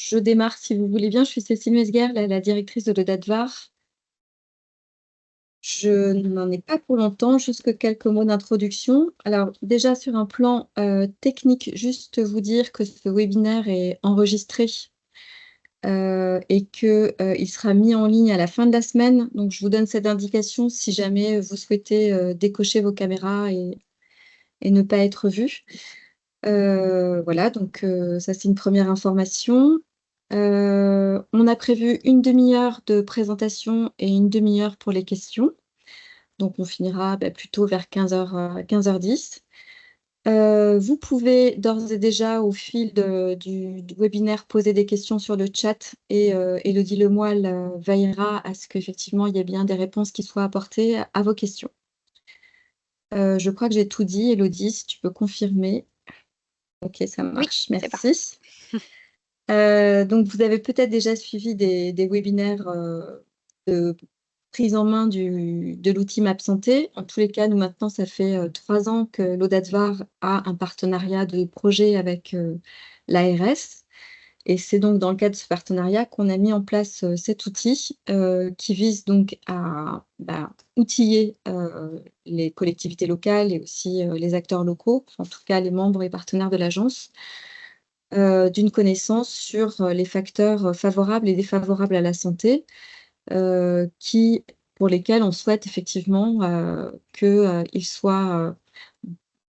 je démarre si vous voulez bien. Je suis Cécile Mesguer, la directrice de l'EDADVAR. Je n'en ai pas pour longtemps, juste que quelques mots d'introduction. Alors déjà sur un plan technique, juste vous dire que ce webinaire est enregistré et qu'il sera mis en ligne à la fin de la semaine. Donc je vous donne cette indication si jamais vous souhaitez décocher vos caméras et ne pas être vu. Voilà, donc ça c'est une première information. On a prévu une demi-heure de présentation et une demi-heure pour les questions. Donc on finira plutôt vers 15h, 15h10. Vous pouvez d'ores et déjà, au fil du webinaire, poser des questions sur le chat et Élodie Lemoyle veillera à ce qu'effectivement il y ait bien des réponses qui soient apportées à vos questions. Je crois que j'ai tout dit, Élodie, si tu peux confirmer. Ok, ça marche, Oui, merci. Donc vous avez peut-être déjà suivi des webinaires de prise en main de l'outil MapSanté. En tous les cas, nous maintenant, ça fait 3 ans que l'ODADVAR a un partenariat de projet avec l'ARS. Et c'est donc dans le cadre de ce partenariat qu'on a mis en place cet outil qui vise donc à outiller les collectivités locales et aussi les acteurs locaux, en tout cas les membres et partenaires de l'agence, d'une connaissance sur les facteurs favorables et défavorables à la santé, pour lesquels on souhaite effectivement qu'ils soient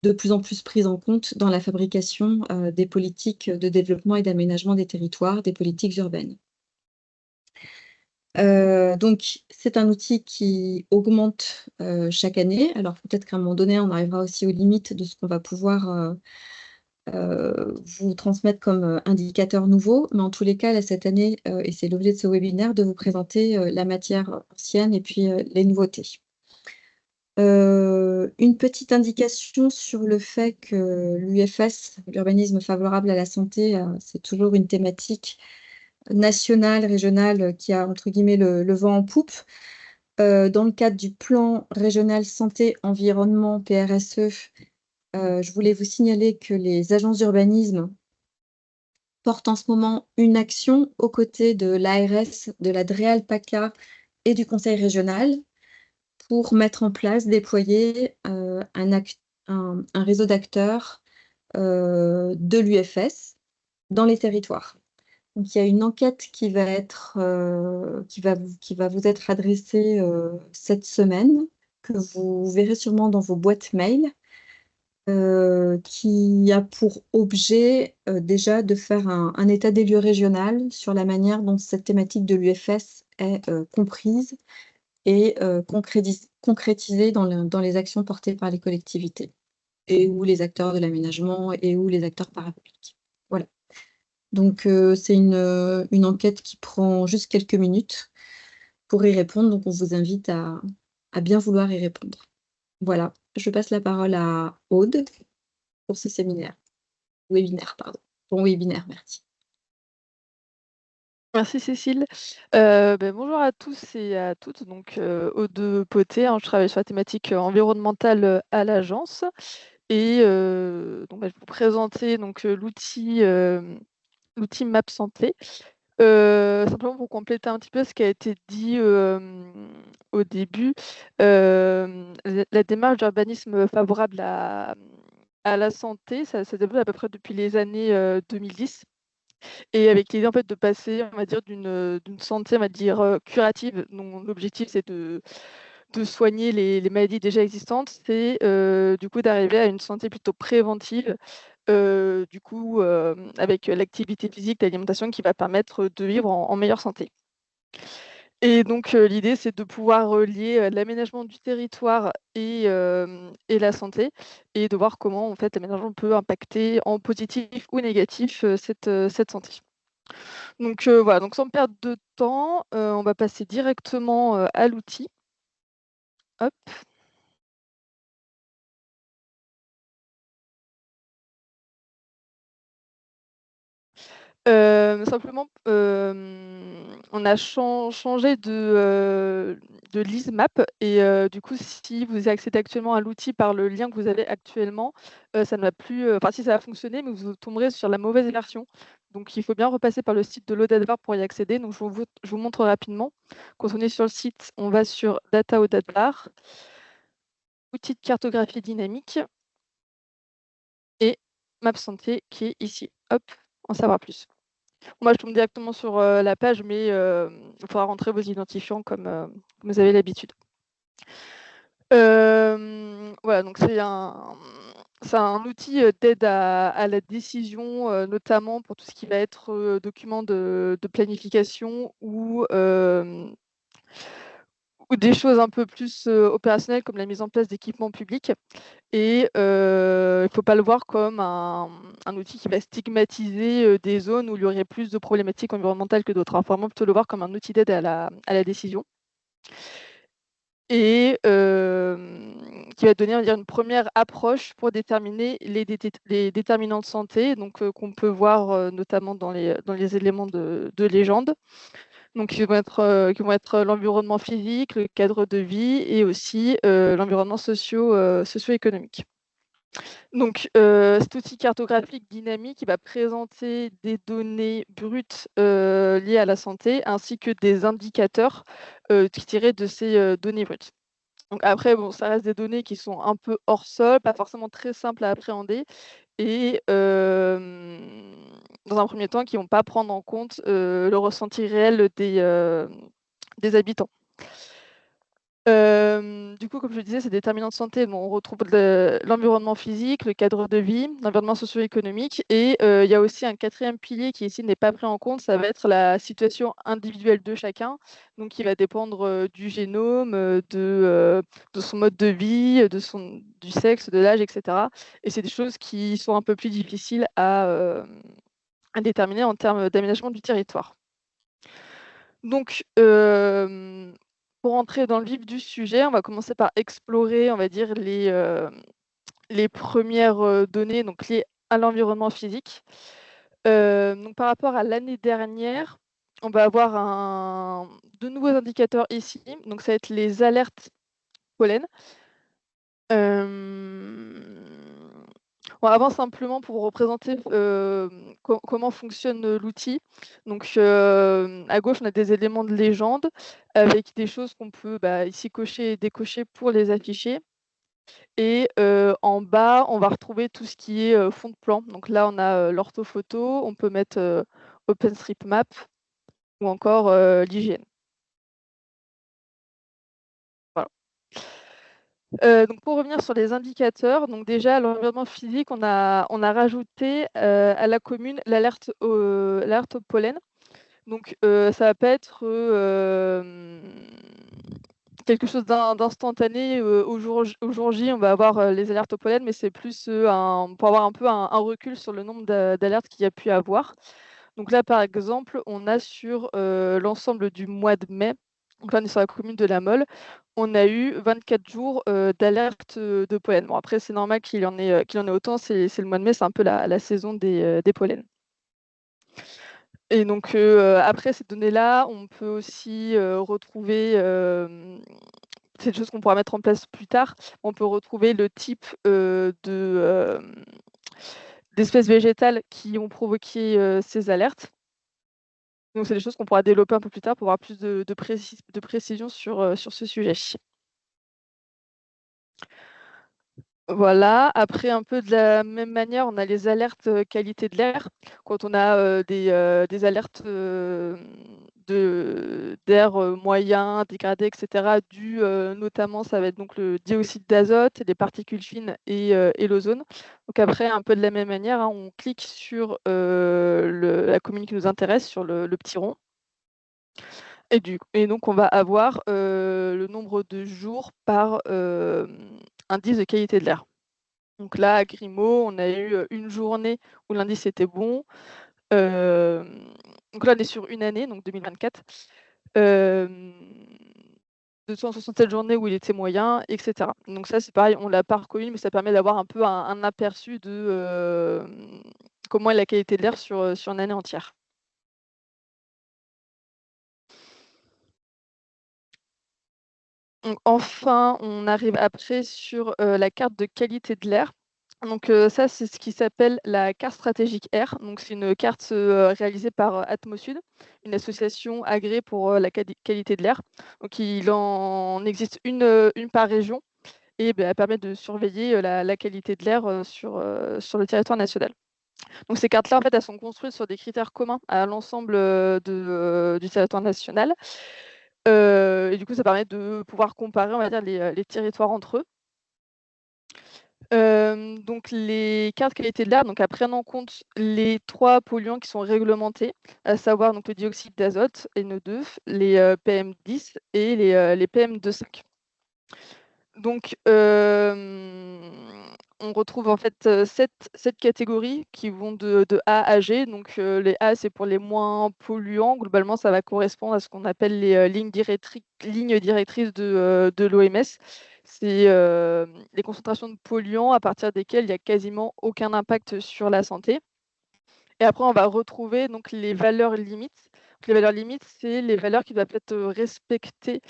de plus en plus pris en compte dans la fabrication des politiques de développement et d'aménagement des territoires, des politiques urbaines. Donc c'est un outil qui augmente chaque année. Alors peut-être qu'à un moment donné, on arrivera aussi aux limites de ce qu'on va pouvoir vous transmettre comme indicateur nouveau. Mais en tous les cas, là, cette année, et c'est l'objet de ce webinaire, de vous présenter la matière ancienne et puis les nouveautés. Une petite indication sur le fait que l'UFS, l'urbanisme favorable à la santé, c'est toujours une thématique nationale, régionale, qui a entre guillemets le vent en poupe. Dans le cadre du plan régional santé-environnement, PRSE, je voulais vous signaler que les agences d'urbanisme portent en ce moment une action aux côtés de l'ARS, de la DREAL-PACA et du conseil régional pour mettre en place, déployer un réseau d'acteurs de l'UFS dans les territoires. Donc il y a une enquête qui va vous être adressée cette semaine, que vous verrez sûrement dans vos boîtes mail, qui a pour objet déjà de faire un état des lieux régional sur la manière dont cette thématique de l'UFS est comprise et concrétisée dans les actions portées par les collectivités et ou les acteurs de l'aménagement et ou les acteurs parapublics. Voilà. Donc c'est une enquête qui prend juste quelques minutes pour y répondre, donc on vous invite à bien vouloir y répondre. Voilà, je passe la parole à Aude pour ce webinaire, pardon. Bon webinaire, merci. Merci Cécile. Bonjour à tous et à toutes. Donc, Aude Poté, je travaille sur la thématique environnementale à l'agence. Et je vais vous présenter l'outil MapSanté. Simplement pour compléter un petit peu ce qui a été dit au début, la démarche d'urbanisme favorable à la santé, ça se développe à peu près depuis les années 2010. Et avec l'idée en fait de passer, on va dire, d'une santé, on va dire, curative, dont l'objectif c'est de soigner les maladies déjà existantes, c'est du coup d'arriver à une santé plutôt préventive, avec l'activité physique, l'alimentation qui va permettre de vivre en meilleure santé. Et donc l'idée c'est de pouvoir relier l'aménagement du territoire et la santé, et de voir comment en fait l'aménagement peut impacter en positif ou négatif cette santé. Donc voilà, donc sans perdre de temps, on va passer directement à l'outil. Hop. Simplement, on a changé de liste map, et du coup, si vous accédez actuellement à l'outil par le lien que vous avez actuellement, ça ne va plus, enfin si, ça va fonctionner, mais vous tomberez sur la mauvaise version. Donc, il faut bien repasser par le site de l'ODADVAR pour y accéder. Donc, je vous montre rapidement. Quand on est sur le site, on va sur Data ODADVAR, outil de cartographie dynamique et Map Santé qui est ici. Hop, en savoir plus. Moi, je tombe directement sur la page, mais il faudra rentrer vos identifiants comme vous avez l'habitude. Voilà, donc c'est un outil d'aide à la décision, notamment pour tout ce qui va être document de planification ou des choses un peu plus opérationnelles comme la mise en place d'équipements publics. Et il ne faut pas le voir comme un outil qui va stigmatiser des zones où il y aurait plus de problématiques environnementales que d'autres. Il faut vraiment plutôt le voir comme un outil d'aide à la décision. Et qui va donner, on va dire, une première approche pour déterminer les déterminants de santé, donc qu'on peut voir notamment dans les éléments de légende. Donc, qui vont être l'environnement physique, le cadre de vie et aussi l'environnement socio-économique. Donc, cet outil cartographique dynamique, il va présenter des données brutes liées à la santé, ainsi que des indicateurs tirés de ces données brutes. Donc après, bon, ça reste des données qui sont un peu hors sol, pas forcément très simples à appréhender et dans un premier temps, qui ne vont pas prendre en compte le ressenti réel des habitants. Du coup, comme je le disais, ces déterminants de santé, bon, on retrouve l'environnement physique, le cadre de vie, l'environnement socio-économique et il y a aussi un quatrième pilier qui ici n'est pas pris en compte, ça va être la situation individuelle de chacun, donc qui va dépendre du génome, de son mode de vie, du sexe, de l'âge, etc. Et c'est des choses qui sont un peu plus difficiles à déterminer en termes d'aménagement du territoire. Donc, pour entrer dans le vif du sujet, on va commencer par explorer, on va dire, les premières données donc liées à l'environnement physique. Donc par rapport à l'année dernière, on va avoir de nouveaux indicateurs ici. Donc ça va être les alertes pollen. Bon, avant, simplement pour représenter comment fonctionne l'outil. Donc, à gauche, on a des éléments de légende avec des choses qu'on peut ici cocher et décocher pour les afficher. Et en bas, on va retrouver tout ce qui est fond de plan. Donc là, on a l'orthophoto, on peut mettre OpenStreetMap ou encore l'IGN. Voilà. Donc pour revenir sur les indicateurs, donc déjà, l'environnement physique, on a rajouté à la commune l'alerte au pollen. Donc ça va pas être quelque chose d'instantané au jour J, on va avoir les alertes au pollen, mais c'est plus pour avoir un peu un recul sur le nombre d'alertes qu'il y a pu avoir. Donc là, par exemple, on a sur l'ensemble du mois de mai, donc là on est sur la commune de La Mole, on a eu 24 jours d'alerte de pollen. Bon, après, c'est normal qu'il y en ait autant, c'est le mois de mai, c'est un peu la saison des pollens. Et donc, après ces données-là, on peut aussi retrouver, c'est des choses qu'on pourra mettre en place plus tard, on peut retrouver le type d'espèces végétales qui ont provoqué ces alertes. Donc, c'est des choses qu'on pourra développer un peu plus tard pour avoir plus de précision sur ce sujet. Voilà, après un peu de la même manière, on a les alertes qualité de l'air. Quand on a des alertes d'air moyen, dégradé, etc., dues notamment, ça va être donc le dioxyde d'azote, les particules fines et l'ozone. Donc après, un peu de la même manière, hein, on clique sur la commune qui nous intéresse, sur le petit rond. Et donc, on va avoir le nombre de jours par indice de qualité de l'air. Donc là, à Grimaud, on a eu une journée où l'indice était bon. Donc là, on est sur une année, donc 2024. 267 journées où il était moyen, etc. Donc ça, c'est pareil, on l'a pas reconnu, mais ça permet d'avoir un peu un aperçu de comment est la qualité de l'air sur une année entière. Donc enfin, on arrive après sur la carte de qualité de l'air. Donc ça, c'est ce qui s'appelle la carte stratégique air. Donc c'est une carte réalisée par Atmosud, une association agréée pour la qualité de l'air. Donc il en existe une par région et elle permet de surveiller la qualité de l'air sur le territoire national. Donc ces cartes-là, en fait, elles sont construites sur des critères communs à l'ensemble du territoire national. Et du coup, ça permet de pouvoir comparer, on va dire, les territoires entre eux. Donc les cartes qualité de l'air, donc elles prennent en compte les 3 polluants qui sont réglementés, à savoir donc le dioxyde d'azote, NO2, les PM10 et les PM2,5. Donc on retrouve en fait 7 catégories qui vont de A à G. Donc les A, c'est pour les moins polluants. Globalement, ça va correspondre à ce qu'on appelle les lignes directrices de l'OMS. C'est les concentrations de polluants à partir desquelles il n'y a quasiment aucun impact sur la santé. Et après, on va retrouver donc les valeurs limites. Donc, les valeurs limites, c'est les valeurs qui doivent être respectées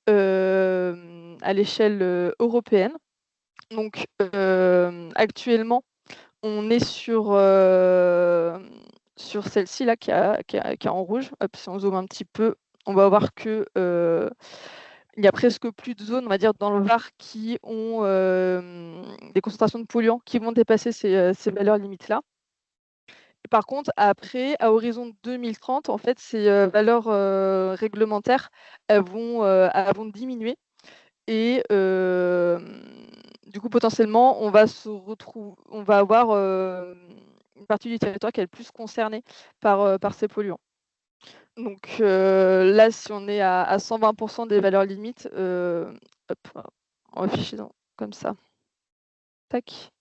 à l'échelle européenne. Donc actuellement, on est sur celle-ci là qui est en rouge. Hop, si on zoome un petit peu, on va voir que il y a presque plus de zones, on va dire, dans le Var qui ont des concentrations de polluants qui vont dépasser ces valeurs limites-là. Par contre, après, à horizon 2030, en fait, ces valeurs réglementaires, elles vont diminuer. Et du coup, potentiellement, on va avoir une partie du territoire qui est le plus concernée par ces polluants. Donc là, si on est à 120% des valeurs limites, hop, on va afficher comme ça. Tac.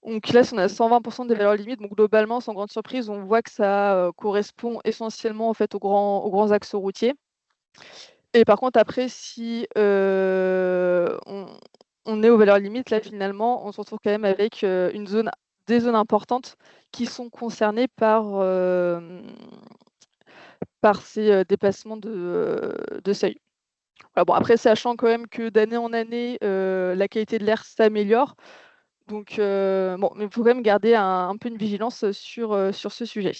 Donc là, si on est à 120% des valeurs limites, donc globalement, sans grande surprise, on voit que ça correspond essentiellement en fait, aux grands axes routiers. Et par contre, après, si on est aux valeurs limites, là, finalement, on se retrouve quand même avec des zones importantes qui sont concernées par ces dépassements de seuil. Voilà, bon, après, sachant quand même que d'année en année, la qualité de l'air s'améliore. Donc, bon, mais il faut quand même garder un peu une vigilance sur ce sujet.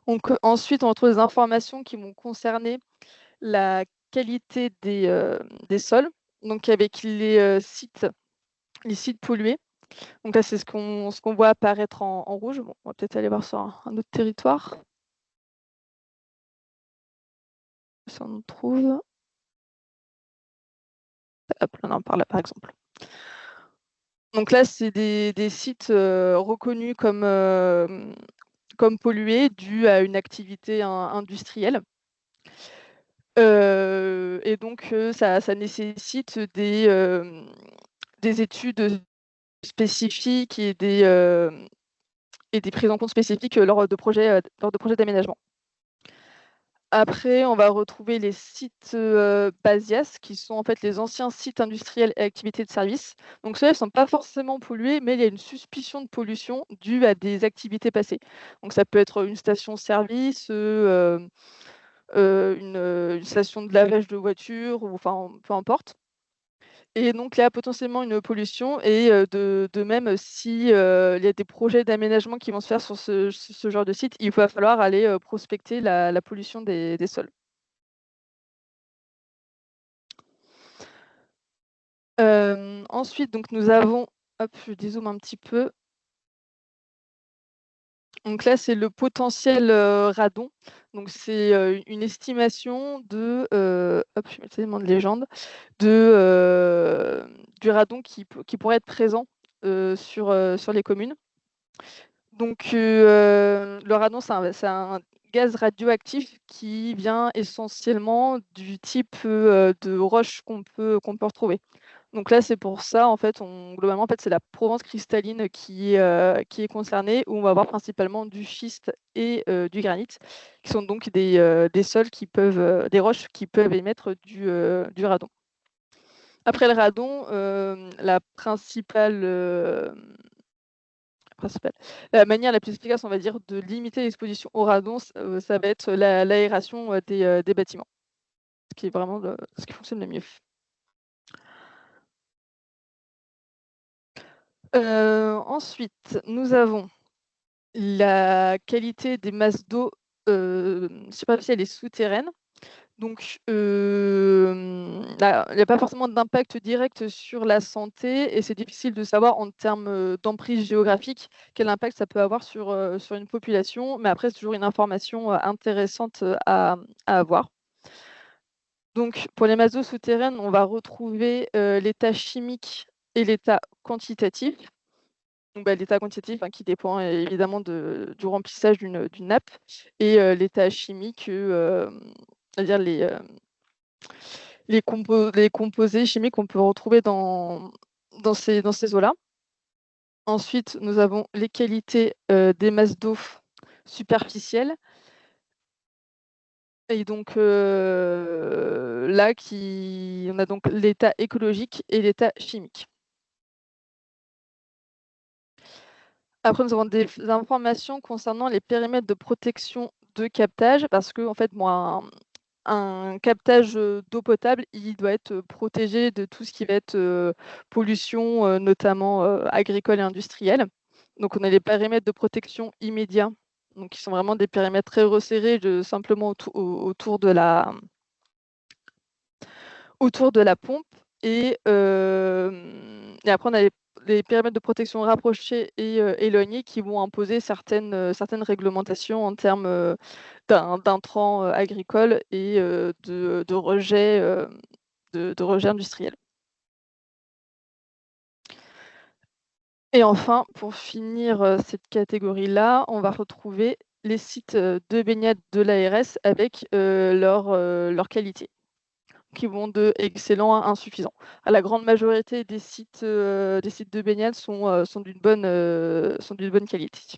Donc, ensuite, on retrouve des informations qui vont concerner la qualité des sols, donc avec les sites pollués. Donc là, c'est ce qu'on voit apparaître en rouge. Bon, on va peut-être aller voir sur un autre territoire. Si on en trouve. Hop, là, on en parle, par exemple. Donc là, c'est des sites reconnus comme pollués dus à une activité industrielle. Et donc, ça nécessite des études spécifiques et des prises en compte spécifiques lors de projets d'aménagement. Après, on va retrouver les sites BASIAS, qui sont en fait les anciens sites industriels et activités de service. Donc ceux-là, ils ne sont pas forcément pollués, mais il y a une suspicion de pollution due à des activités passées. Donc ça peut être une station-service, une station de lavage de voitures, ou enfin peu importe. Et donc là, potentiellement une pollution et de même si, il y a des projets d'aménagement qui vont se faire sur ce genre de site, il va falloir aller prospecter la pollution des sols. Ensuite, donc nous avons hop, je dézoome un petit peu. Donc là, c'est le potentiel radon. Donc c'est une estimation de hop, je vais mettre éléments de légende, du radon qui pourrait être présent sur les communes. Donc le radon, c'est un gaz radioactif qui vient essentiellement du type de roche qu'on peut retrouver. Donc là, c'est pour ça, en fait, globalement, en fait, c'est la Provence cristalline qui est concernée, où on va avoir principalement du schiste et du granit, qui sont donc des sols des roches qui peuvent émettre du radon. Après le radon, la manière la plus efficace, on va dire, de limiter l'exposition au radon, ça va être l'aération des bâtiments, ce qui est vraiment ce qui fonctionne le mieux. Ensuite, nous avons la qualité des masses d'eau superficielles et souterraines. Donc, là, il n'y a pas forcément d'impact direct sur la santé et c'est difficile de savoir en termes d'emprise géographique quel impact ça peut avoir sur une population. Mais après, c'est toujours une information intéressante à avoir. Donc, pour les masses d'eau souterraines, on va retrouver l'état chimique et l'état quantitatif. Donc, l'état quantitatif qui dépend évidemment du remplissage d'une nappe et l'état chimique, c'est-à-dire les composés chimiques qu'on peut retrouver dans ces eaux-là. Ensuite, nous avons les qualités des masses d'eau superficielles. Et donc là, on a donc l'état écologique et l'état chimique. Après, nous avons des informations concernant les périmètres de protection de captage, parce que en fait, moi, un captage d'eau potable, il doit être protégé de tout ce qui va être pollution, notamment agricole et industrielle. Donc, on a les périmètres de protection immédiats, donc qui sont vraiment des périmètres très resserrés, simplement autour de la pompe. Et après, on a les périmètres de protection rapprochés et éloignés qui vont imposer certaines réglementations en termes d'intrants agricoles et de rejet industriel. Et enfin, pour finir cette catégorie-là, on va retrouver les sites de baignade de l'ARS avec leur qualité, qui vont de excellent à insuffisant. La grande majorité des sites de baignade sont d'une bonne qualité.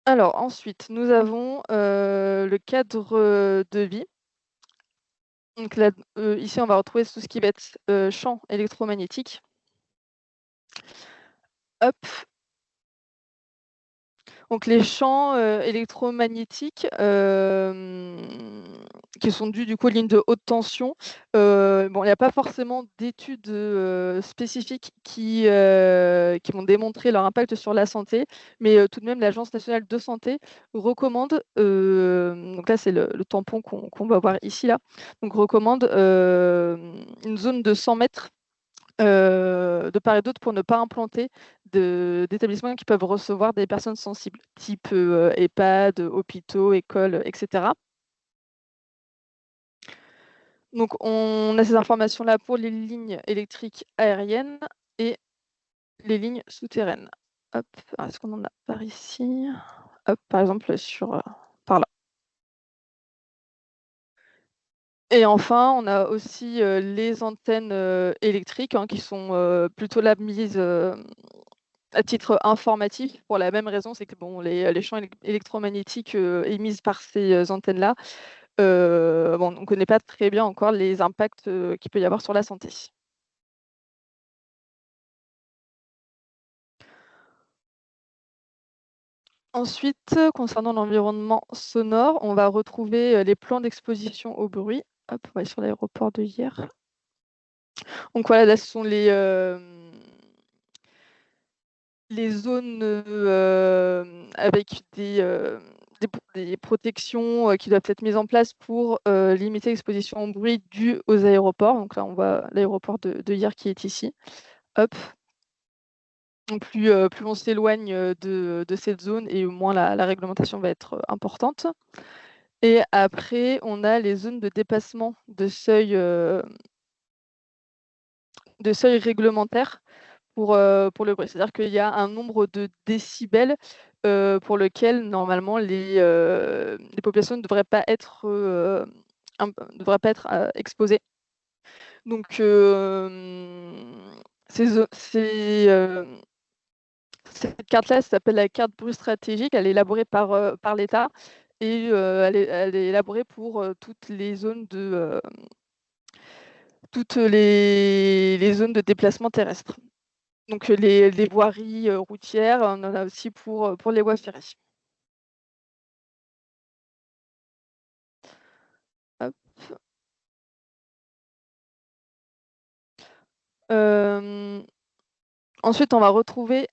Alors ensuite, nous avons le cadre de vie. Donc là, ici, on va retrouver tout ce qui va être champ électromagnétique. Hop. Donc les champs électromagnétiques qui sont dus du coup aux lignes de haute tension. Bon, il n'y a pas forcément d'études spécifiques qui vont démontrer leur impact sur la santé, mais tout de même, l'Agence nationale de santé recommande, donc là c'est le tampon qu'on va voir ici là, donc recommande une zone de 100 mètres de part et d'autre pour ne pas implanter d'établissements qui peuvent recevoir des personnes sensibles, type EHPAD, hôpitaux, écoles, etc. Donc, on a ces informations-là pour les lignes électriques aériennes et les lignes souterraines. Hop, est-ce qu'on en a par ici? Hop, par exemple, par là. Et enfin, on a aussi les antennes électriques qui sont plutôt là mises à titre informatif, pour la même raison, c'est que bon, les champs électromagnétiques émis par ces antennes-là, bon, on ne connaît pas très bien encore les impacts qu'il peut y avoir sur la santé. Ensuite, concernant l'environnement sonore, on va retrouver les plans d'exposition au bruit. Hop, on va aller sur l'aéroport de hier. Donc voilà, là, ce sont les zones avec des protections qui doivent être mises en place pour limiter l'exposition au bruit due aux aéroports. Donc là, on voit l'aéroport de hier qui est ici. Hop. Donc plus on s'éloigne de cette zone et moins la réglementation va être importante. Et après, on a les zones de dépassement de seuil réglementaire pour le bruit. C'est-à-dire qu'il y a un nombre de décibels pour lequel normalement les populations ne devraient pas être exposées. Donc cette carte-là s'appelle la carte bruit stratégique. Elle est élaborée par l'État et elle est élaborée pour toutes les zones de déplacement terrestre. Donc les voiries routières, on en a aussi pour les voies ferrées. Hop. Ensuite, on va retrouver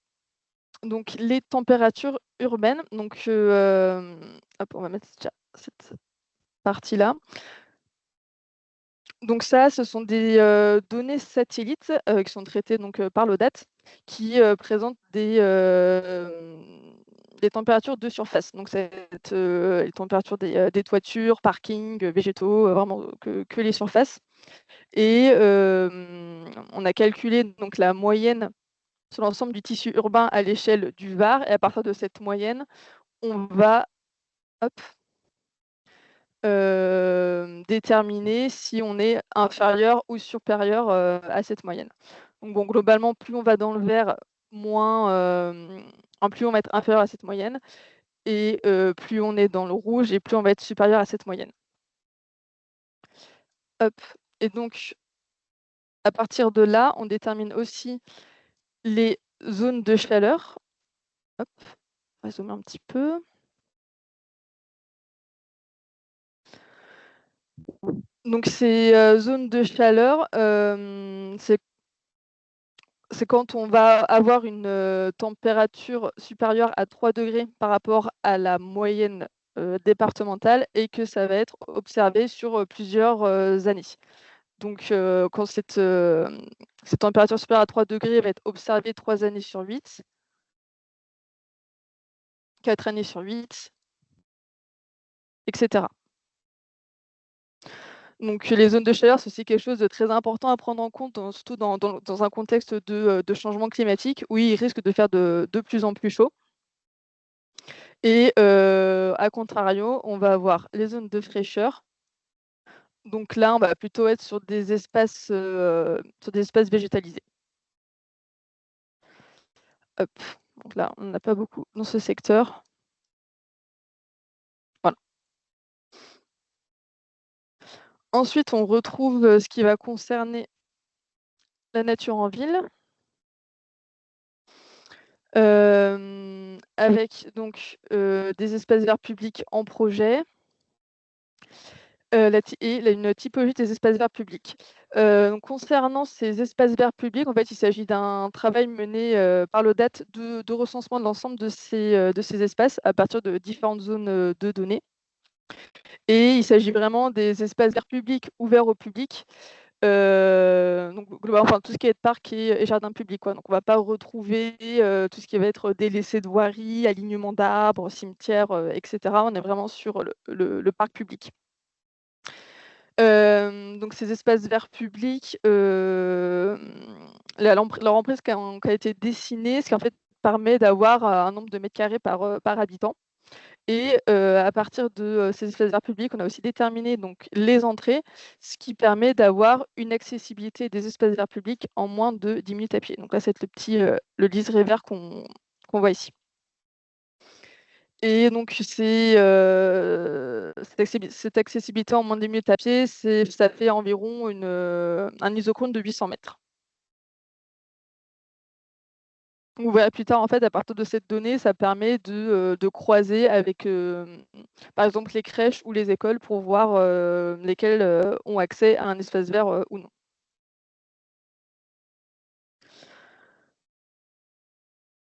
donc les températures urbaines. Donc, hop, on va mettre déjà cette partie-là. Donc ça, ce sont des données satellites qui sont traitées donc, par l'ODAT, qui présentent des températures de surface. Donc c'est les températures des toitures, parkings, végétaux, vraiment que les surfaces. Et on a calculé donc la moyenne sur l'ensemble du tissu urbain à l'échelle du Var. Et à partir de cette moyenne, on va hop, déterminer si on est inférieur ou supérieur à cette moyenne. Donc bon, globalement, plus on va dans le vert, plus on va être inférieur à cette moyenne, et plus on est dans le rouge, et plus on va être supérieur à cette moyenne. Hop. Et donc, à partir de là, on détermine aussi les zones de chaleur. Hop, on va zoomer un petit peu. Donc ces zones de chaleur, c'est quand on va avoir une température supérieure à 3 degrés par rapport à la moyenne départementale, et que ça va être observé sur plusieurs années. Donc quand cette température supérieure à 3 degrés va être observée 3 années sur 8, 4 années sur 8, etc. Donc les zones de chaleur, c'est aussi quelque chose de très important à prendre en compte, surtout dans un contexte de changement climatique, où il risque de faire de plus en plus chaud. Et à contrario, on va avoir les zones de fraîcheur. Donc là, on va plutôt être sur des espaces végétalisés. Hop. Donc là, on n'a pas beaucoup dans ce secteur. Voilà. Ensuite, on retrouve ce qui va concerner la nature en ville. Avec donc des espaces verts publics en projet. Une typologie des espaces verts publics. Donc concernant ces espaces verts publics, en fait, il s'agit d'un travail mené par l'ODAT de recensement de l'ensemble de ces espaces à partir de différentes zones de données. Et il s'agit vraiment des espaces verts publics ouverts au public. Donc globalement, enfin, tout ce qui est parc et jardin public, quoi. Donc on ne va pas retrouver tout ce qui va être délaissé de voiries, alignement d'arbres, cimetières, etc. On est vraiment sur le parc public. Donc ces espaces verts publics, leur emprise qui a été dessinée, ce qui en fait permet d'avoir un nombre de mètres carrés par habitant. Et à partir de ces espaces verts publics, on a aussi déterminé donc les entrées, ce qui permet d'avoir une accessibilité des espaces verts publics en moins de 10 minutes à pied. Donc là, c'est le liseré vert qu'on voit ici. Et donc cette accessibilité en moins de 10 minutes à pied, ça fait environ un isochrone de 800 mètres. On verra plus tard, en fait, à partir de cette donnée, ça permet de croiser avec, par exemple, les crèches ou les écoles pour voir lesquelles ont accès à un espace vert ou non.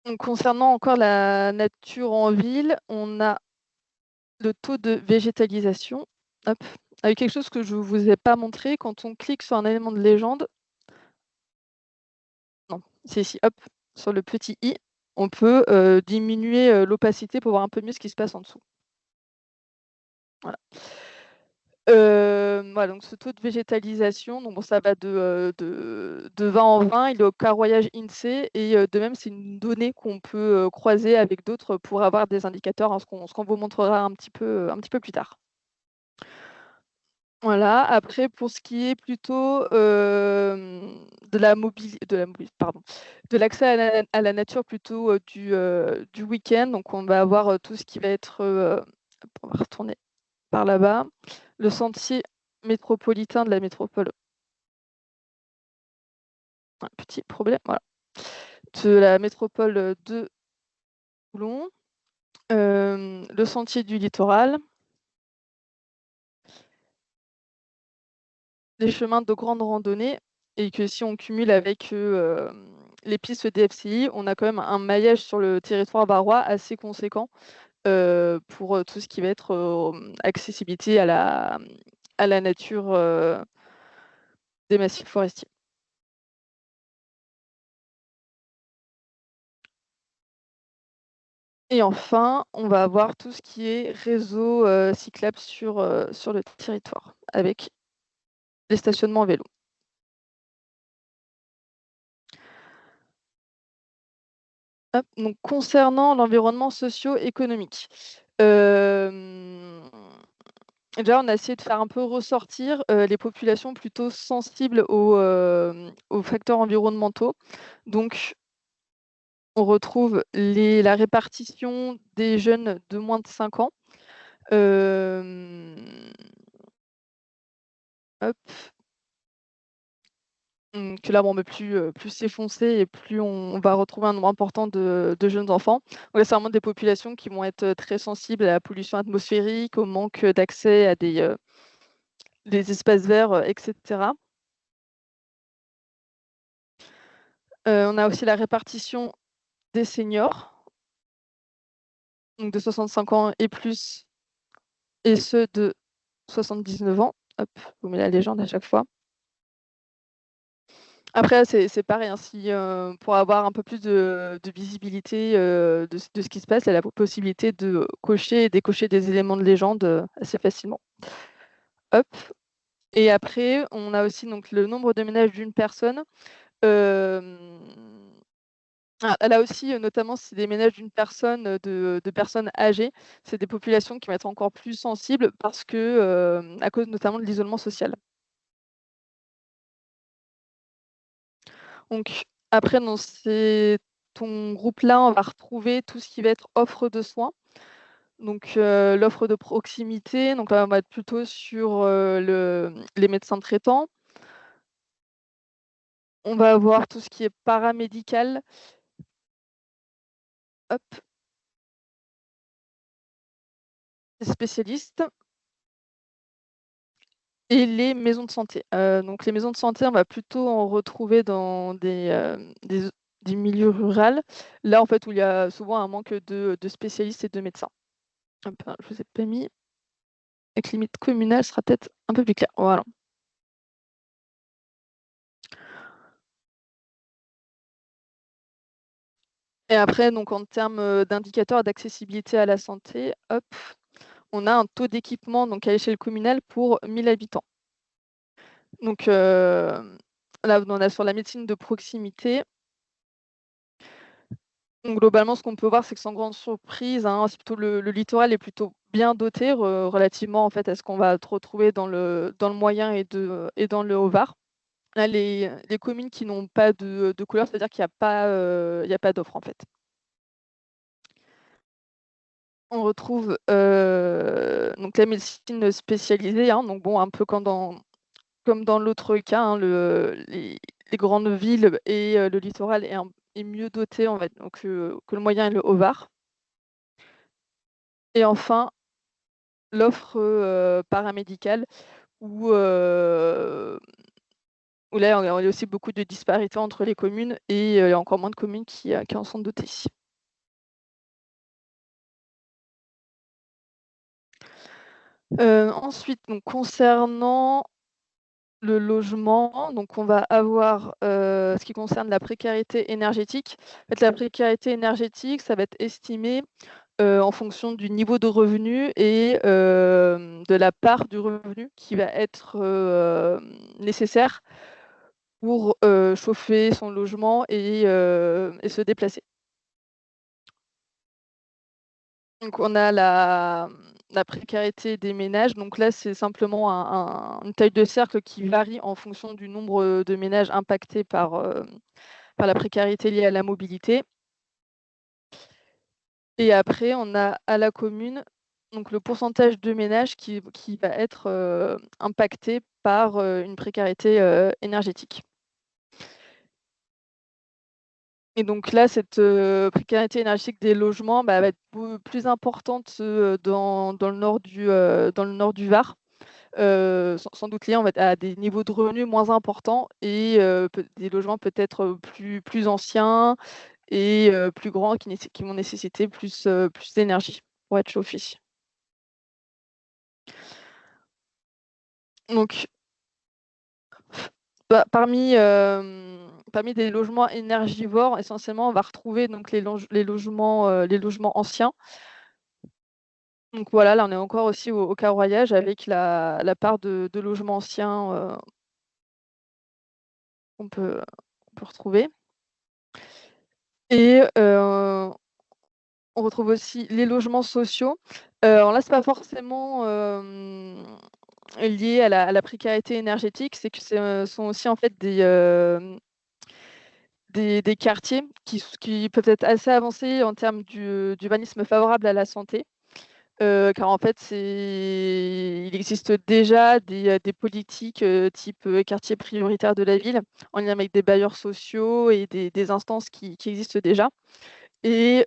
Donc, concernant encore la nature en ville, on a le taux de végétalisation. Hop, avec quelque chose que je ne vous ai pas montré, quand on clique sur un élément de légende, non, c'est ici, hop, sur le petit i, on peut diminuer l'opacité pour voir un peu mieux ce qui se passe en dessous. Voilà. Voilà, donc ce taux de végétalisation, donc bon, ça va de 20 en 20, il est au carroyage INSEE, et de même, c'est une donnée qu'on peut croiser avec d'autres pour avoir des indicateurs, hein, ce qu'on vous montrera un petit peu plus tard. Voilà, après pour ce qui est plutôt de l'accès à la nature plutôt du week-end, donc on va avoir tout ce qui va être, on va retourner par là-bas, le sentier métropolitain de la métropole. Un petit problème, voilà. De la métropole de Toulon, le sentier du littoral, les chemins de grande randonnée et que si on cumule avec les pistes DFCI, on a quand même un maillage sur le territoire varois assez conséquent pour tout ce qui va être accessibilité à la nature des massifs forestiers. Et enfin, on va avoir tout ce qui est réseau cyclable sur le territoire, avec les stationnements vélo. Hop, donc concernant l'environnement socio-économique, déjà on a essayé de faire un peu ressortir les populations plutôt sensibles aux facteurs environnementaux. Donc on retrouve la répartition des jeunes de moins de 5 ans. Hop. Que là, bon, mais plus c'est foncé et plus on va retrouver un nombre important de jeunes enfants. Donc là, c'est vraiment des populations qui vont être très sensibles à la pollution atmosphérique, au manque d'accès à des espaces verts, etc. On a aussi la répartition des seniors, donc de 65 ans et plus, et ceux de 79 ans. Hop, je vous mets la légende à chaque fois. Après, c'est pareil, hein, si, pour avoir un peu plus de visibilité de ce qui se passe, il y a la possibilité de cocher et décocher des éléments de légende assez facilement. Hop. Et après, on a aussi donc, le nombre de ménages d'une personne. Là aussi, notamment, c'est des ménages d'une personne, de personnes âgées. C'est des populations qui vont être encore plus sensibles parce que, à cause notamment de l'isolement social. Donc après, dans ton groupe-là, on va retrouver tout ce qui va être offre de soins. Donc l'offre de proximité, donc là, on va être plutôt sur les médecins traitants. On va avoir tout ce qui est paramédical. Hop, spécialistes. Et les maisons de santé. Donc les maisons de santé, on va plutôt en retrouver dans des milieux ruraux. Là, en fait, où il y a souvent un manque de spécialistes et de médecins. Hop, je vous ai pas mis. Avec limite communale, ce sera peut-être un peu plus clair. Voilà. Et après, donc en termes d'indicateurs d'accessibilité à la santé, hop, on a un taux d'équipement donc à l'échelle communale pour 1000 habitants. Donc là, on a sur la médecine de proximité. Donc globalement, ce qu'on peut voir, c'est que sans grande surprise, hein, c'est plutôt le littoral est plutôt bien doté relativement en fait à ce qu'on va retrouver dans le moyen et dans le Haut-Var. Là, les communes qui n'ont pas de couleur, c'est-à-dire qu'il n'y a pas d'offre en fait. On retrouve donc la médecine spécialisée, hein, donc bon, un peu comme dans l'autre cas, hein, les grandes villes et le littoral est mieux doté en fait, donc, que le moyen et le Haut-Var. Et enfin, l'offre paramédicale où là, il y a aussi beaucoup de disparités entre les communes et il y a encore moins de communes qui en sont dotées. Ensuite, donc concernant le logement, donc on va avoir ce qui concerne la précarité énergétique. En fait, la précarité énergétique, ça va être estimé en fonction du niveau de revenu et de la part du revenu qui va être nécessaire pour chauffer son logement et se déplacer. Donc on a la précarité des ménages. Donc là, c'est simplement une taille de cercle qui varie en fonction du nombre de ménages impactés par la précarité liée à la mobilité. Et après, on a à la commune, donc le pourcentage de ménages qui va être impacté par une précarité énergétique. Et donc là, cette précarité énergétique des logements va être plus importante dans le nord du Var. sans doute liés à des niveaux de revenus moins importants et des logements peut-être plus anciens et plus grands qui vont nécessiter plus d'énergie pour être chauffés. Donc, parmi des logements énergivores, essentiellement, on va retrouver donc les logements anciens. Donc voilà, là, on est encore aussi au Cap-Royage avec la part de logements anciens qu'on peut retrouver. Et on retrouve aussi les logements sociaux. Alors là, c'est pas forcément lié à la précarité énergétique, c'est que ce sont aussi en fait des quartiers qui peuvent être assez avancés en termes d'urbanisme favorable à la santé. Car en fait, il existe déjà des politiques type quartier prioritaire de la ville, en lien avec des bailleurs sociaux et des instances qui existent déjà. Et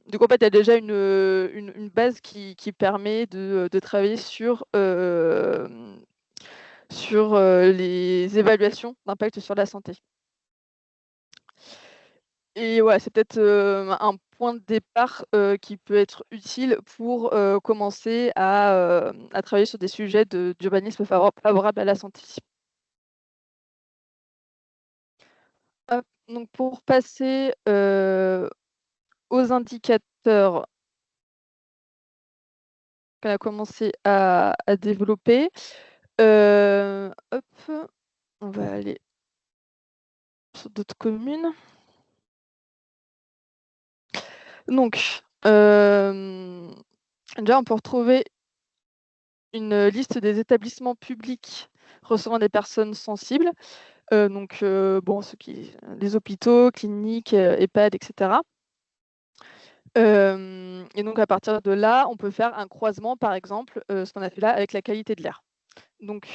donc en fait, il y a déjà une base qui permet de travailler sur les évaluations d'impact sur la santé. Et ouais, c'est peut-être un point de départ qui peut être utile pour commencer à travailler sur des sujets d'urbanisme favorable à la santé. Hop, donc pour passer aux indicateurs qu'on a commencé à développer, hop, on va aller sur d'autres communes. Donc, déjà, on peut retrouver une liste des établissements publics recevant des personnes sensibles. Donc, bon, les hôpitaux, cliniques, EHPAD, etc. Et donc, à partir de là, on peut faire un croisement, par exemple, ce qu'on a fait là avec la qualité de l'air. Donc,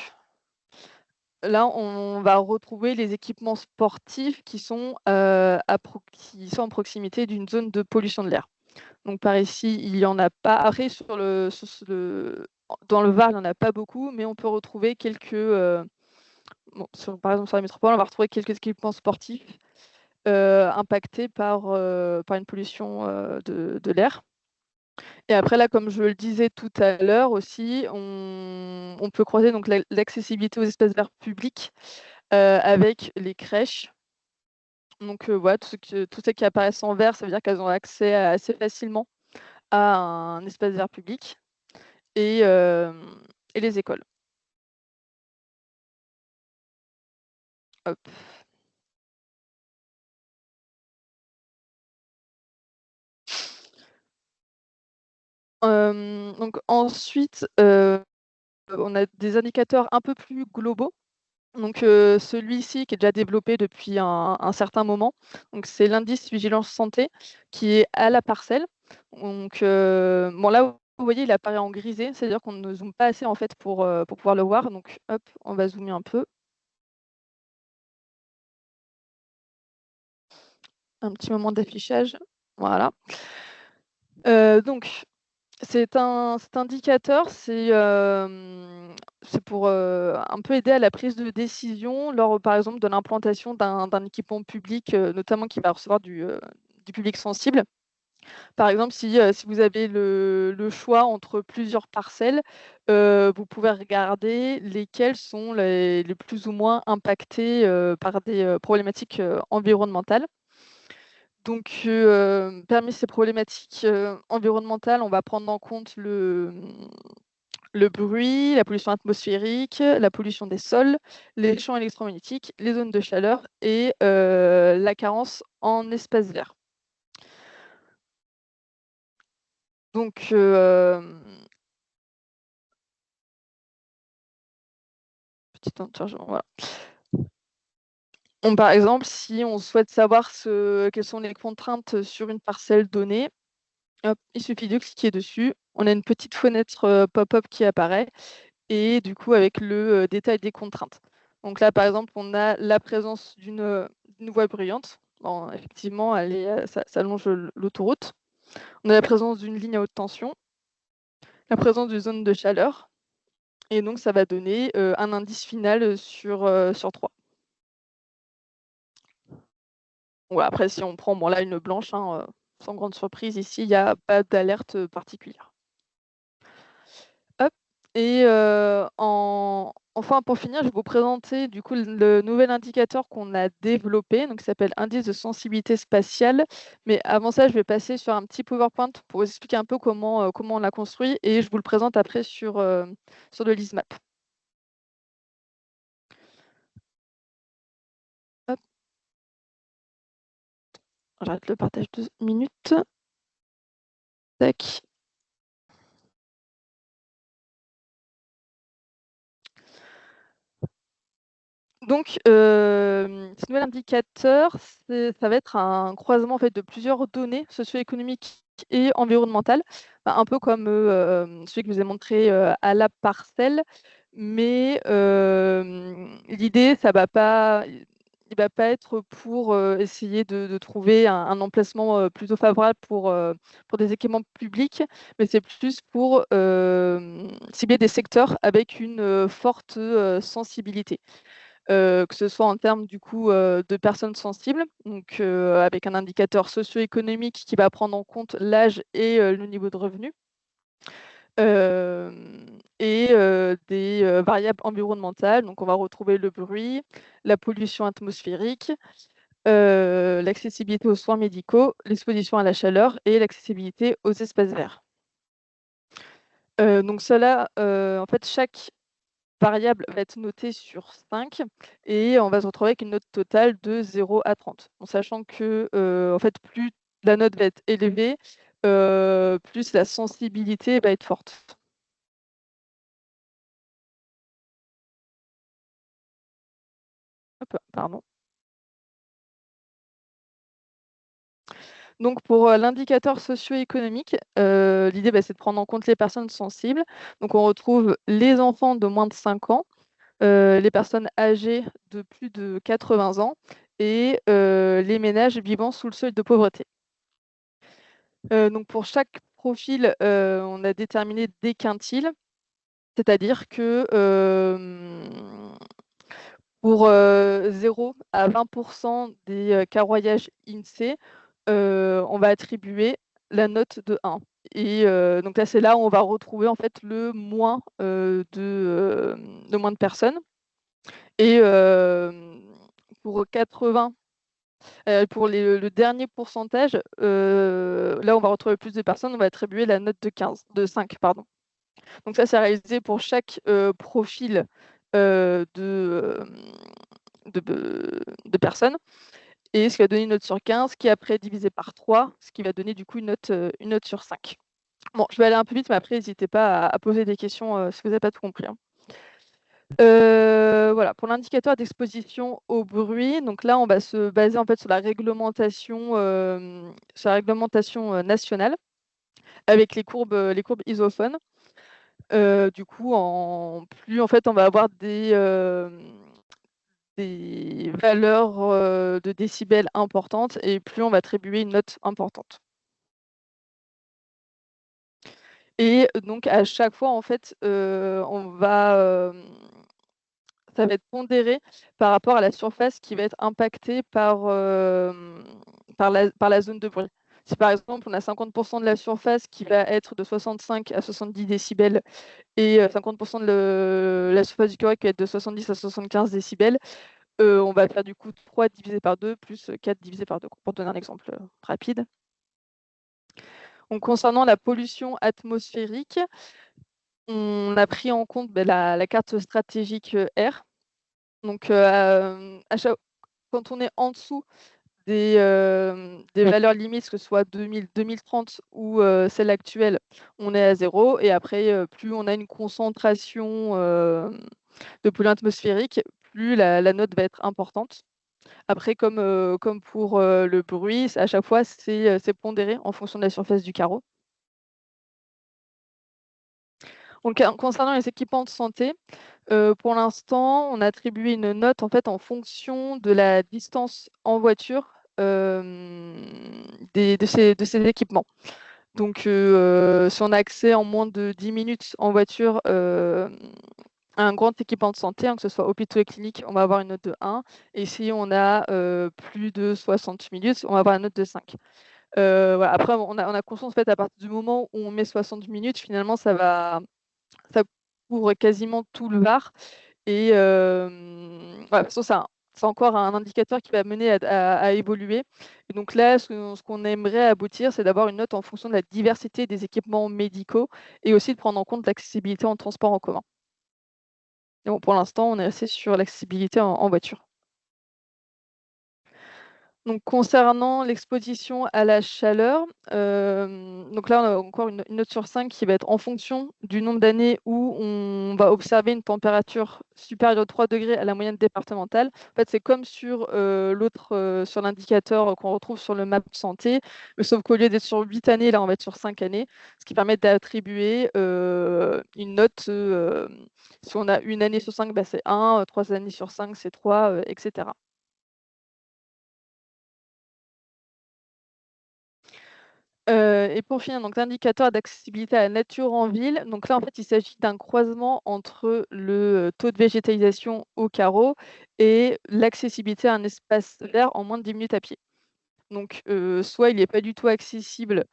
là, on va retrouver les équipements sportifs qui sont en proximité d'une zone de pollution de l'air. Donc, par ici, il n'y en a pas. Après, dans le Var, il n'y en a pas beaucoup, mais on peut retrouver quelques. Par exemple, sur la métropole, on va retrouver quelques équipements sportifs impactés par une pollution de l'air. Et après, là, comme je le disais tout à l'heure aussi, on peut croiser donc l'accessibilité aux espaces verts publics avec les crèches. Donc voilà, tout ce qui apparaissent en vert, ça veut dire qu'elles ont accès assez facilement à un espace vert public et les écoles. Hop. Donc ensuite, on a des indicateurs un peu plus globaux. Donc celui-ci qui est déjà développé depuis un certain moment, donc c'est l'indice vigilance santé qui est à la parcelle. Donc bon là vous voyez il apparaît en grisé, c'est-à-dire qu'on ne zoome pas assez en fait pour pouvoir le voir. Donc hop, on va zoomer un peu. Un petit moment d'affichage, voilà. Donc cet indicateur, c'est pour un peu aider à la prise de décision lors, par exemple, de l'implantation d'un équipement public, notamment qui va recevoir du public sensible. Par exemple, si vous avez le choix entre plusieurs parcelles, vous pouvez regarder lesquelles sont les plus ou moins impactées par des problématiques environnementales. Donc, parmi ces problématiques environnementales, on va prendre en compte le bruit, la pollution atmosphérique, la pollution des sols, les champs électromagnétiques, les zones de chaleur et la carence en espaces verts. Donc, petit temps de chargement, voilà. Par exemple, si on souhaite savoir quelles sont les contraintes sur une parcelle donnée, hop, il suffit de cliquer dessus. On a une petite fenêtre pop-up qui apparaît et du coup avec le détail des contraintes. Donc là, par exemple, on a la présence d'une voie bruyante. Bon, effectivement, ça longe l'autoroute. On a la présence d'une ligne à haute tension, la présence d'une zone de chaleur, Et donc, ça va donner un indice final sur 3. Bon, après, si on prend là une blanche, hein, sans grande surprise, ici, il n'y a pas d'alerte particulière. Hop, et enfin, pour finir, je vais vous présenter du coup le nouvel indicateur qu'on a développé, donc qui s'appelle indice de sensibilité spatiale. Mais avant ça, je vais passer sur un petit PowerPoint pour vous expliquer un peu comment on l'a construit, et je vous le présente après sur le LISMAP. Hop. J'arrête le partage 2 minutes. Tac. Donc, ce nouvel indicateur, ça va être un croisement en fait de plusieurs données socio-économiques et environnementales, un peu comme celui que je vous ai montré à la parcelle, mais l'idée, il va pas être pour essayer de trouver un emplacement plutôt favorable pour des équipements publics, mais c'est plus pour cibler des secteurs avec une forte sensibilité. Que ce soit en termes du coup de personnes sensibles, donc avec un indicateur socio-économique qui va prendre en compte l'âge et le niveau de revenu, et des variables environnementales. Donc on va retrouver le bruit, la pollution atmosphérique, l'accessibilité aux soins médicaux, l'exposition à la chaleur et l'accessibilité aux espaces verts. Donc cela, en fait, chaque variable va être notée sur 5 et on va se retrouver avec une note totale de 0 à 30. En sachant que, en fait, plus la note va être élevée, plus la sensibilité va être forte. Hop, pardon. Donc pour l'indicateur socio-économique, l'idée, c'est de prendre en compte les personnes sensibles. Donc on retrouve les enfants de moins de 5 ans, les personnes âgées de plus de 80 ans et les ménages vivant sous le seuil de pauvreté. Donc pour chaque profil, on a déterminé des quintiles, c'est-à-dire que, pour 0 à 20 des carroyages INSEE, on va attribuer la note de 1, et donc là, c'est là où on va retrouver en fait le moins, de moins de personnes, et pour 80, pour le dernier pourcentage, là, on va retrouver plus de personnes, on va attribuer la note de 5, pardon. Donc ça, c'est réalisé pour chaque profil de personnes, et ce qui va donner une note sur 15, qui est après divisé par 3, ce qui va donner du coup une note sur 5. Bon, je vais aller un peu vite, mais après, n'hésitez pas à poser des questions si vous n'avez pas tout compris, hein. Voilà, pour l'indicateur d'exposition au bruit, donc là, on va se baser en fait sur la réglementation nationale, avec les courbes isophones. Du coup, plus en fait on va avoir des valeurs de décibels importantes, et plus on va attribuer une note importante. Et donc à chaque fois, en fait, ça va être pondéré par rapport à la surface qui va être impactée par la zone de bruit. Si par exemple, on a 50 de la surface qui va être de 65 à 70 décibels et 50 de la surface du carré qui va être de 70 à 75 décibels, on va faire du coup 3 divisé par 2 plus 4 divisé par 2, pour donner un exemple rapide. Donc concernant la pollution atmosphérique, on a pris en compte la carte stratégique air. Donc quand on est en dessous des valeurs limites, que ce soit 2030 ou celle actuelle, on est à 0, et après, plus on a une concentration de polluants atmosphériques, plus la note va être importante. Après, comme pour le bruit, à chaque fois, c'est pondéré en fonction de la surface du carreau. Donc, concernant les équipements de santé, pour l'instant, on a attribué une note en fait en fonction de la distance en voiture de ces équipements. Donc, si on a accès en moins de 10 minutes en voiture un grand équipement de santé, que ce soit hôpitaux et cliniques, on va avoir une note de 1. Et si on a plus de 60 minutes, on va avoir une note de 5. Voilà. Après, on a conscience, en fait, à partir du moment où on met 60 minutes, finalement, ça couvre quasiment tout le VAR. Et voilà, de toute façon, c'est encore un indicateur qui va mener à évoluer. Et donc là, ce qu'on aimerait aboutir, c'est d'avoir une note en fonction de la diversité des équipements médicaux et aussi de prendre en compte l'accessibilité en transport en commun. Et bon, pour l'instant, on est resté sur l'accessibilité en voiture. Donc concernant l'exposition à la chaleur, donc là, on a encore une note sur 5 qui va être en fonction du nombre d'années où on va observer une température supérieure de 3 degrés à la moyenne départementale. En fait, c'est comme sur sur l'indicateur qu'on retrouve sur le map santé, mais sauf qu'au lieu d'être sur 8 années, là, on va être sur 5 années, ce qui permet d'attribuer une note. Si on a une année sur 5, bah, c'est 1, 3 années sur 5, c'est 3, etc. Et pour finir, donc l'indicateur d'accessibilité à la nature en ville. Donc là, en fait, il s'agit d'un croisement entre le taux de végétalisation au carreau et l'accessibilité à un espace vert en moins de 10 minutes à pied. Donc, soit il n'est pas du tout accessible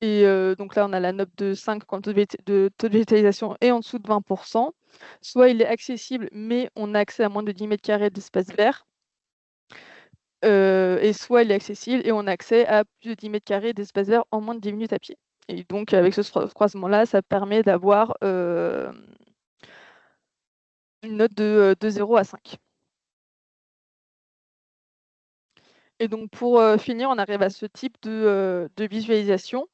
et donc là, on a la note de 5 quand le taux de végétalisation est en dessous de 20 soit il est accessible, mais on a accès à moins de 10 mètres carrés d'espace vert. Et soit il est accessible et on a accès à plus de 10 mètres carrés d'espace vert en moins de 10 minutes à pied. Et donc avec ce croisement-là, ça permet d'avoir une note de 0 à 5. Et donc pour finir, on arrive à ce type de visualisation.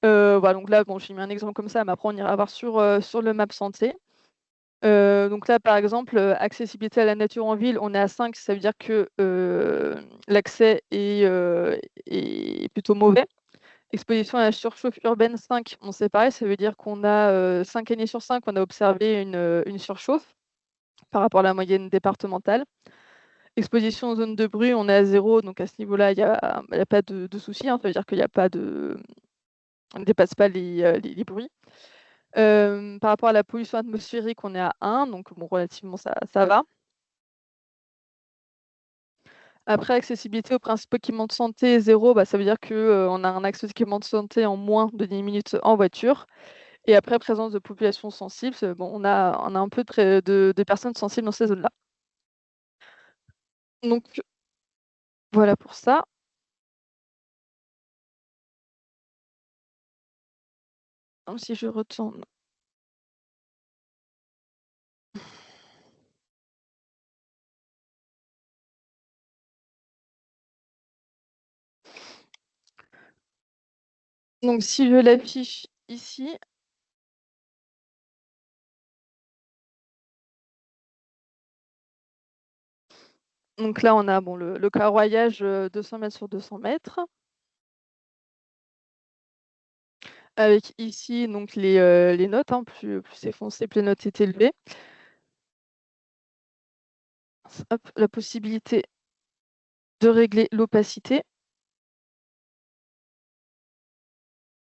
Voilà, donc là, bon, j'ai mis un exemple comme ça, mais après on ira voir sur le map santé. Donc là, par exemple, accessibilité à la nature en ville, on est à 5, ça veut dire que l'accès est plutôt mauvais. Exposition à la surchauffe urbaine 5, on sait pareil, ça veut dire qu'on a 5 années sur 5, on a observé une surchauffe par rapport à la moyenne départementale. Exposition aux zones de bruit, on est à 0, donc à ce niveau-là, il n'y a pas de souci, ça veut dire qu'il n'y a pas on ne dépasse pas les bruits. Par rapport à la pollution atmosphérique, on est à 1, donc bon, relativement ça va. Après, accessibilité aux principaux équipements de santé, 0, ça veut dire qu'on a un accès aux équipements de santé en moins de 10 minutes en voiture. Et après, présence de populations sensibles, bon, on a un peu de personnes sensibles dans ces zones-là. Donc voilà pour ça. Donc, si je retourne. Donc si je l'affiche ici. Donc là, on a bon, le carroyage 200 mètres sur 200 mètres. Avec ici donc les notes, plus c'est foncé, plus les notes est élevée. Hop, la possibilité de régler l'opacité.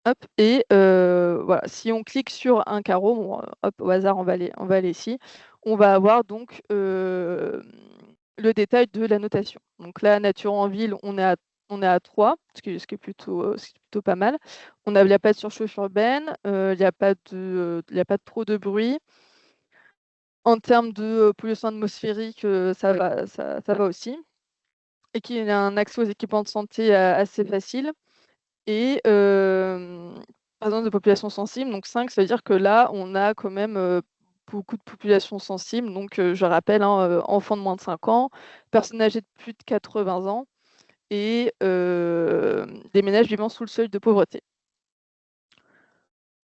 Hop, et voilà, si on clique sur un carreau, bon, hop, au hasard, on va aller ici. On va avoir donc le détail de la notation. Donc là, nature en ville, on est à 3, ce qui est plutôt pas mal. Il n'y a pas de surchauffe urbaine, il n'y a pas de trop de bruit. En termes de pollution atmosphérique, ça va aussi. Et qu'il y a un accès aux équipements de santé assez facile. Et présence de populations sensibles, donc 5, ça veut dire que là, on a quand même beaucoup de populations sensibles. Donc je rappelle, enfants de moins de 5 ans, personnes âgées de plus de 80 ans et des ménages vivant sous le seuil de pauvreté.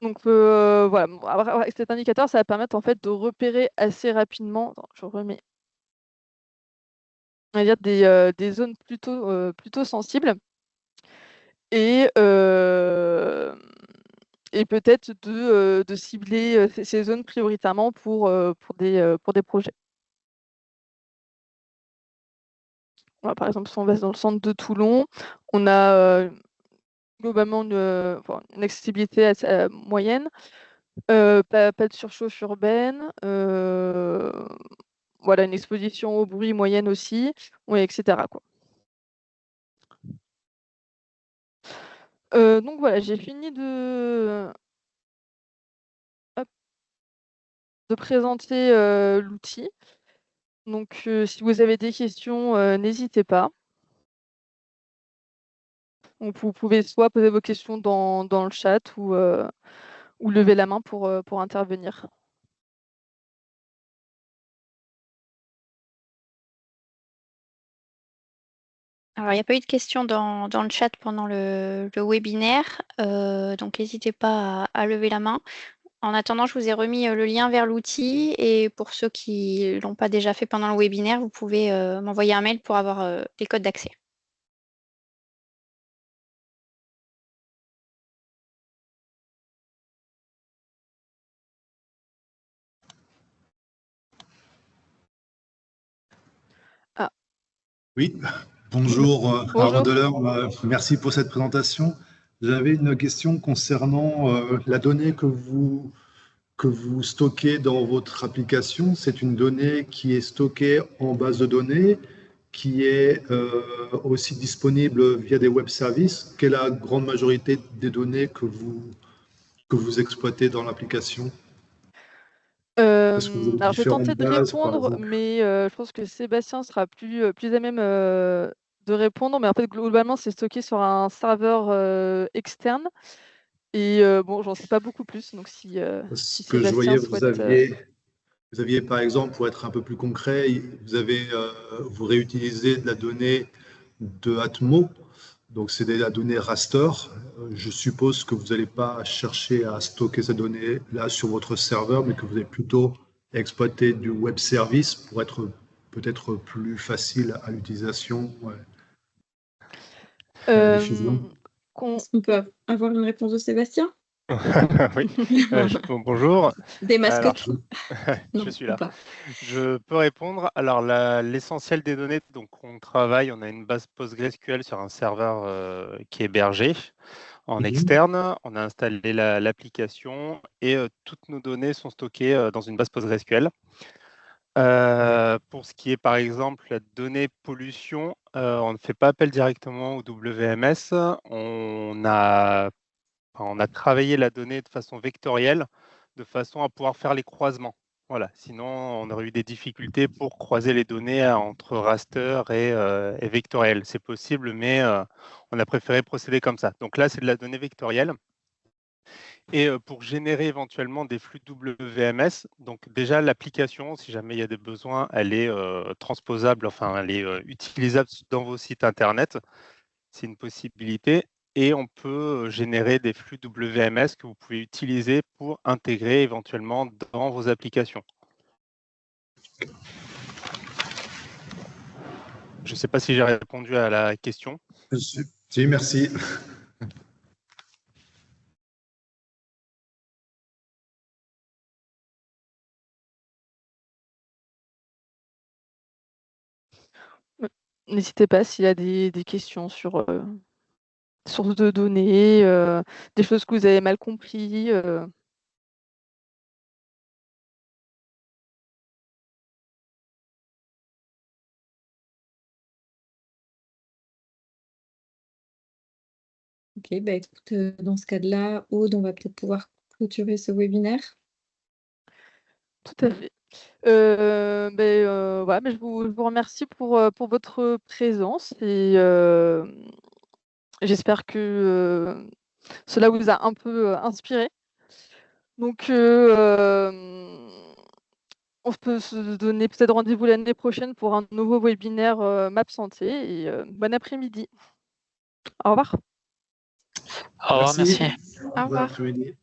Donc voilà, avec cet indicateur, ça va permettre en fait de repérer assez rapidement. Attends, je remets. On va dire des zones plutôt sensibles et peut-être de cibler ces zones prioritairement pour des projets. Voilà, par exemple, si on va dans le centre de Toulon, on a globalement une accessibilité assez, moyenne. Pas de surchauffe urbaine, voilà, une exposition au bruit moyenne aussi, ouais, etc., quoi. Donc voilà, j'ai fini de présenter l'outil. Donc si vous avez des questions, n'hésitez pas. Donc vous pouvez soit poser vos questions dans le chat ou lever la main pour intervenir. Alors, il n'y a pas eu de questions dans le chat pendant le webinaire, donc n'hésitez pas à lever la main. En attendant, je vous ai remis le lien vers l'outil et pour ceux qui ne l'ont pas déjà fait pendant le webinaire, vous pouvez m'envoyer un mail pour avoir les codes d'accès. Ah. Oui, bonjour Bonjour. Arnaud Deleur, merci pour cette présentation. J'avais une question concernant la donnée que vous stockez dans votre application. C'est une donnée qui est stockée en base de données, qui est aussi disponible via des web services. Quelle est la grande majorité des données que vous exploitez dans l'application? Alors, je vais tenter de répondre, mais je pense que Sébastien sera plus à même de répondre. Mais en fait, globalement, c'est stocké sur un serveur externe. Et bon, j'en sais pas beaucoup plus. Donc, si Ce que je Sébastien voyais, souhaite. vous aviez, par exemple, pour être un peu plus concret, vous réutilisez de la donnée de Atmo, donc c'est de la donnée raster. Je suppose que vous n'allez pas chercher à stocker cette donnée-là sur votre serveur, mais que vous allez plutôt exploiter du web service pour être peut-être plus facile à l'utilisation. Ouais. Est-ce qu'on peut avoir une réponse de Sébastien? Oui, bonjour. Des mascottes. Je suis là. Je peux répondre. Alors, l'essentiel des données, donc on travaille, on a une base PostgreSQL sur un serveur qui est hébergé en externe. On a installé l'application et toutes nos données sont stockées dans une base PostgreSQL. Pour ce qui est, par exemple, la donnée pollution, on ne fait pas appel directement au WMS. On a travaillé la donnée de façon vectorielle, de façon à pouvoir faire les croisements. Voilà. Sinon, on aurait eu des difficultés pour croiser les données entre raster et vectoriel. C'est possible, mais on a préféré procéder comme ça. Donc là, c'est de la donnée vectorielle. Et pour générer éventuellement des flux WMS, donc déjà l'application, si jamais il y a des besoins, elle est transposable, enfin elle est utilisable dans vos sites internet. C'est une possibilité. Et on peut générer des flux WMS que vous pouvez utiliser pour intégrer éventuellement dans vos applications. Je ne sais pas si j'ai répondu à la question. Si, merci. N'hésitez pas s'il y a des questions sur sources de données, des choses que vous avez mal compris. Ok, bah écoute, dans ce cas-là, Aude, on va peut-être pouvoir clôturer ce webinaire. Tout à fait. Voilà, mais je vous remercie pour votre présence et j'espère que cela vous a un peu inspiré. Donc, on peut se donner peut-être rendez-vous l'année prochaine pour un nouveau webinaire Map Santé et bon après-midi. Au revoir. Au revoir, merci. Au revoir. Bon après-midi.